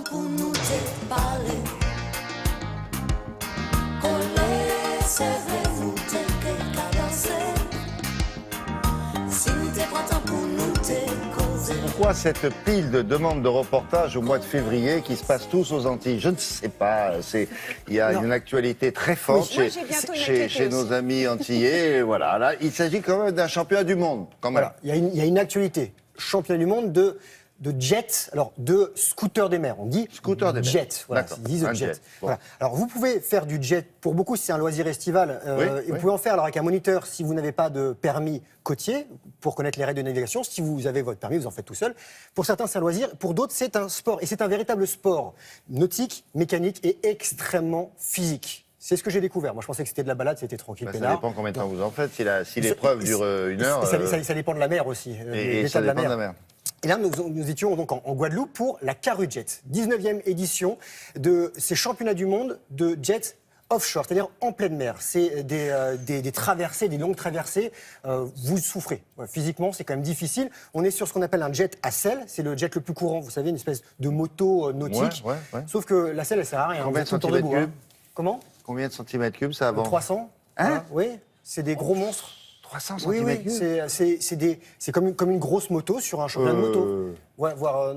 pour nous te parler. Coller, serrez-nous, t'es que cadencer. Si nous te printemps pour nous te causer. Pourquoi cette pile de demandes de reportages au mois de février qui se passent tous aux Antilles? Je ne sais pas. Il y a une actualité très forte chez nos amis antillais. Et voilà, là, il s'agit quand même d'un championnat du monde. Quand même. Voilà, il y a une actualité. Championnat du monde de jet, alors de scooter des mers. On dit scooter des mers. Jet. Voilà, ils disent un jet. jet. Bon. Voilà. Alors vous pouvez faire du jet. Pour beaucoup, c'est un loisir estival. Vous pouvez en faire alors avec un moniteur si vous n'avez pas de permis côtier pour connaître les règles de navigation. Si vous avez votre permis, vous en faites tout seul. Pour certains, c'est un loisir. Pour d'autres, c'est un sport. Et c'est un véritable sport nautique, mécanique et extrêmement physique. C'est ce que j'ai découvert. Moi, je pensais que c'était de la balade, c'était tranquille. Ça dépend combien de temps vous en faites. Si l'épreuve dure une heure. Ça dépend de la mer aussi. Et ça dépend de la mer. Et là, nous étions donc en Guadeloupe pour la Carujet, 19e édition de ces championnats du monde de jet offshore, c'est-à-dire en pleine mer. C'est des traversées, des longues traversées. Vous souffrez. Physiquement, c'est quand même difficile. On est sur ce qu'on appelle un jet à selle. C'est le jet le plus courant, vous savez, une espèce de moto nautique. Ouais. Sauf que la selle, elle sert à rien. Combien de centimètres cubes? Comment? Combien de centimètres cubes ça avance? 300. Hein? Oui, c'est des gros monstres. 300 centimètres cubes. C'est comme une grosse moto sur un championnat de moto. Ouais,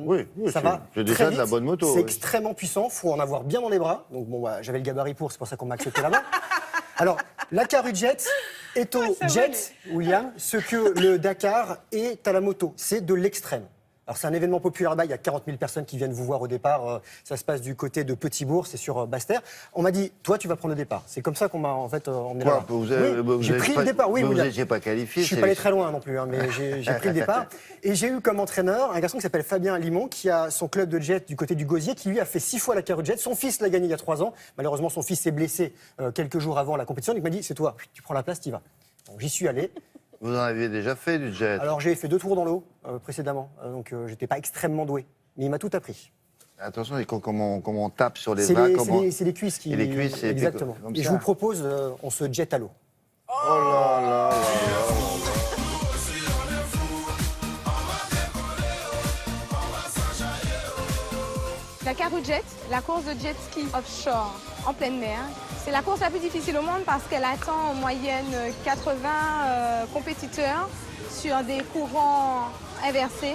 oui, ça va. C'est déjà de la bonne moto. C'est extrêmement puissant, il faut en avoir bien dans les bras. Donc bon, j'avais le gabarit pour, c'est pour ça qu'on m'a accepté là-bas. Alors, la Carujet est au jet, William, ce que le Dakar est à la moto. C'est de l'extrême. Alors c'est un événement populaire là-bas, il y a 40 000 personnes qui viennent vous voir au départ. Ça se passe du côté de Petit-Bourg, c'est sur Basse-Terre. On m'a dit, toi tu vas prendre le départ. C'est comme ça qu'on m'a en fait emmené là-bas. J'ai pris le départ, oui. Vous n'étiez pas qualifié. Je suis pas allé très loin non plus, hein, mais j'ai pris le départ. Et j'ai eu comme entraîneur un garçon qui s'appelle Fabien Limon, qui a son club de jet du côté du Gosier, qui lui a fait 6 fois la Carujet. Son fils l'a gagné il y a 3 ans. Malheureusement, son fils s'est blessé quelques jours avant la compétition. Donc il m'a dit, c'est toi, tu prends la place, tu y vas. Donc j'y suis allé. Vous en aviez déjà fait du jet? Alors j'ai fait 2 tours dans l'eau précédemment, donc j'étais pas extrêmement doué, mais il m'a tout appris. Attention, comment on tape sur les vagues. C'est les cuisses qui. Et les cuisses, c'est exactement. comme et ça. je vous propose, on se jette à l'eau. Oh là là là. La Carujet, la course de jet ski offshore en pleine mer, c'est la course la plus difficile au monde parce qu'elle attend en moyenne 80 compétiteurs sur des courants inversés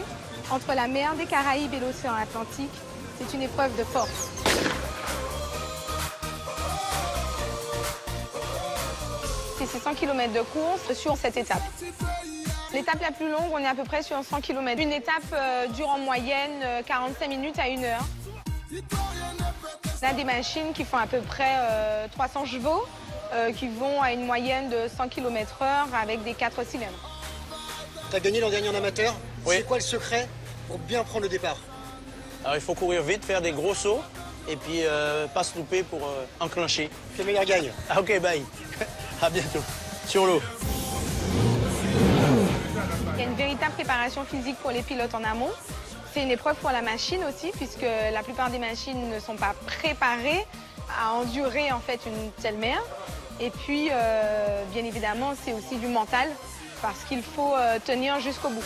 entre la mer des Caraïbes et l'océan Atlantique. C'est une épreuve de force. C'est 100 km de course sur cette étape. L'étape la plus longue, on est à peu près sur 100 km. Une étape dure en moyenne 45 minutes à 1 heure. On a des machines qui font à peu près 300 chevaux, qui vont à une moyenne de 100 km/h avec des 4 cylindres. Tu as gagné l'an dernier en amateur. Oui. C'est quoi le secret pour bien prendre le départ? Alors il faut courir vite, faire des gros sauts et puis pas se louper pour enclencher. Que le meilleur gagne. Ah, ok, bye. À bientôt. Sur l'eau. Il y a une véritable préparation physique pour les pilotes en amont. C'est une épreuve pour la machine aussi, puisque la plupart des machines ne sont pas préparées à endurer en fait une telle mer. Et puis, bien évidemment, c'est aussi du mental, parce qu'il faut tenir jusqu'au bout.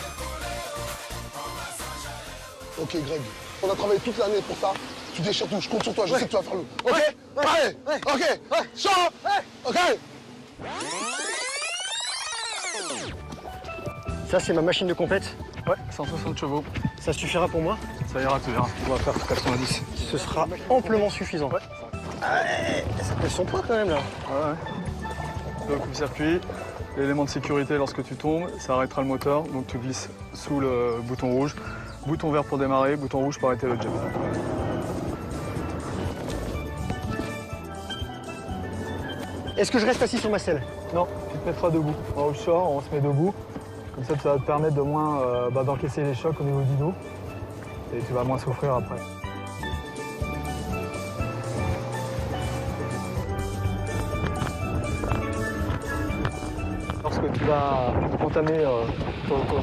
Ok, Greg, on a travaillé toute l'année pour ça. Tu déchires tout, je compte sur toi, je sais que tu vas faire le... Ok, allez, ok, chaud, ok. Ça, c'est ma machine de compète. Ouais, 160 chevaux. Ça suffira pour moi? Ça ira, tu verras. On va faire 90. Ce sera amplement suffisant. Ouais. Ça pèse son poids quand même là. Ouais. Le coupe-circuit, l'élément de sécurité lorsque tu tombes, ça arrêtera le moteur, donc tu glisses sous le bouton rouge. Bouton vert pour démarrer, bouton rouge pour arrêter le jet. Est-ce que je reste assis sur ma selle? Non, tu te mettras debout. En offshore, on se met debout. Comme ça va te permettre de moins d'encaisser les chocs au niveau du dos. Et tu vas moins souffrir après. Lorsque tu vas entamer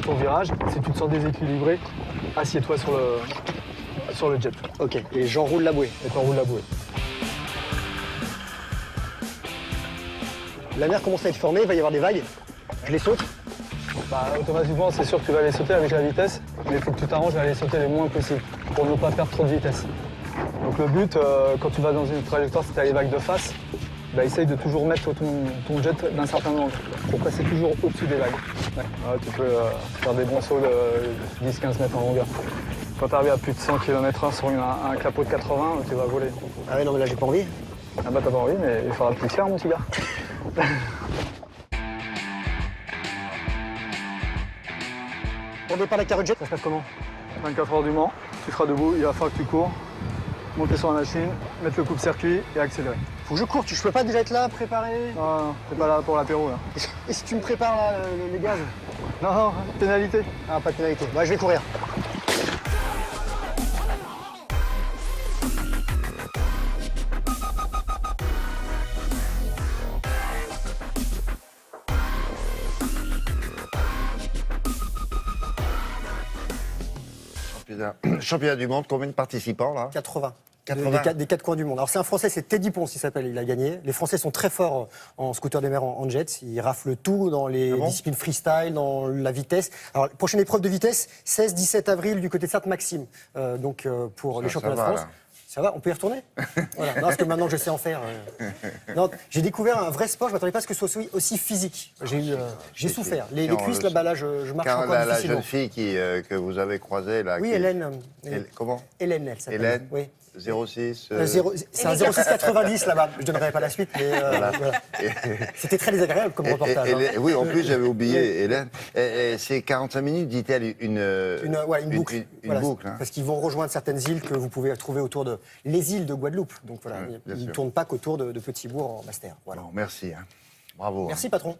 ton virage, si tu te sens déséquilibré, assieds-toi sur le jet. Ok, et j'enroule la bouée. Et t'enroules la bouée. La mer commence à être formée, il va y avoir des vagues. Je les saute. Bah, automatiquement, c'est sûr que tu vas les sauter avec la vitesse, mais il faut que tu t'arranges à les sauter le moins possible pour ne pas perdre trop de vitesse. Donc le but, quand tu vas dans une trajectoire, si tu as les vagues de face, bah, essaye de toujours mettre ton jet d'un certain angle pour passer toujours au-dessus des vagues. Ouais. Tu peux faire des bons sauts de 10-15 mètres en longueur. Quand tu arrives à plus de 100 km/h sur un capot de 80, tu vas voler. Ah ouais, non, mais là, j'ai pas envie. Ah bah t'as pas envie, mais il faudra plus le faire, mon petit gars. On départ la Carujet, ça se passe comment? 24 heures du Mans, tu seras debout, il va falloir que tu cours, monter sur la machine, mettre le coupe-circuit et accélérer. Faut que je cours, je peux pas déjà être là, préparé. Non, t'es pas là pour l'apéro, là. Et si tu me prépares là, les gaz? Non, pénalité. Ah, pas de pénalité. Bah, je vais courir. Championnat du monde, combien de participants là? 80. 80. Des quatre coins du monde. Alors c'est un Français, c'est Teddy Ponce, il s'appelle, il a gagné. Les Français sont très forts en scooter des mers en jet. Ils raflent tout dans les disciplines freestyle, dans la vitesse. Alors prochaine épreuve de vitesse, 16-17 avril du côté de Sainte-Maxime. Pour les championnats de France. Là. Ça va, on peut y retourner. Voilà. Non, parce que maintenant je sais en faire. Non, j'ai découvert un vrai sport, je ne m'attendais pas à ce que ce soit aussi physique. J'ai souffert. Les cuisses, là-bas, là, je marche encore difficilement. La jeune fille que vous avez croisée là. Oui, Hélène. Comment? Hélène, elle s'appelle. Hélène. Oui. 06. C'est un 0690 là-bas. Je ne donnerai pas la suite, mais voilà. C'était très désagréable comme reportage. Oui, en plus j'avais oublié Hélène. C'est 45 minutes, dit-elle, une boucle. Voilà, boucle hein. Parce qu'ils vont rejoindre certaines îles que vous pouvez trouver autour de les îles de Guadeloupe. Donc voilà, ils ne tournent pas qu'autour de petits bourgs en Basse-Terre. Voilà. Bon, merci. Hein. Bravo. Merci patron.